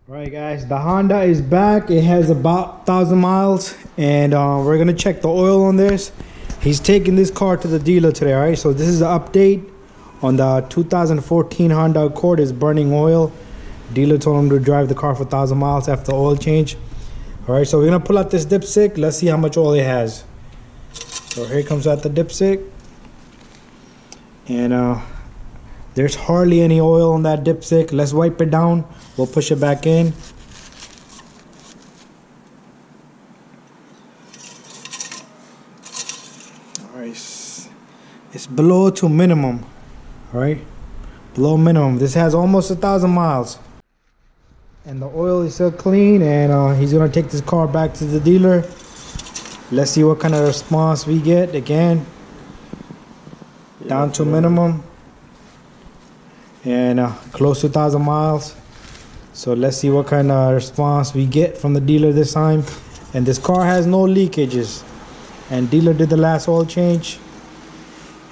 Alright guys, the Honda is back. It has about 1,000 miles and we're gonna check the oil on this. He's taking this car to the dealer today. Alright, so this is the update on the 2014 Honda Accord. Is burning oil. Dealer told him to drive the car for 1,000 miles after the oil change. Alright, so we're gonna pull out this dipstick. Let's see how much oil it has. So here comes out the dipstick, and there's hardly any oil on that dipstick. Let's wipe it down. We'll push it back in. Alright, it's below to minimum. Alright, below minimum. This has almost 1,000 miles. And the oil is still clean, and he's gonna take this car back to the dealer. Let's see what kind of response we get. Again, down to minimum. And close to 1,000 miles. So let's see what kind of response we get from the dealer this time. And this car has no leakages, and dealer did the last oil change,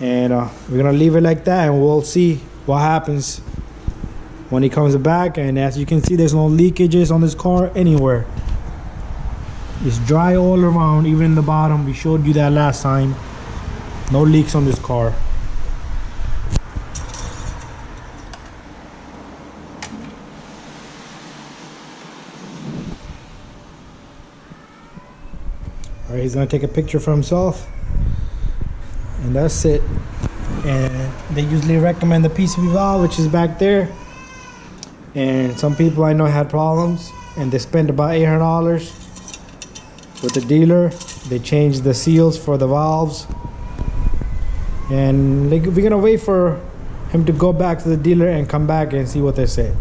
and we're gonna leave it like that, and we'll see what happens when he comes back. And as you can see, there's no leakages on this car anywhere. It's dry all around, even in the bottom. We showed you that last time. No leaks on this car. Alright, he's gonna take a picture for himself, and that's it. And they usually recommend the PCV valve, which is back there. And some people I know had problems, and they spent about $800 with the dealer. They changed the seals for the valves, and we're gonna wait for him to go back to the dealer and come back and see what they say.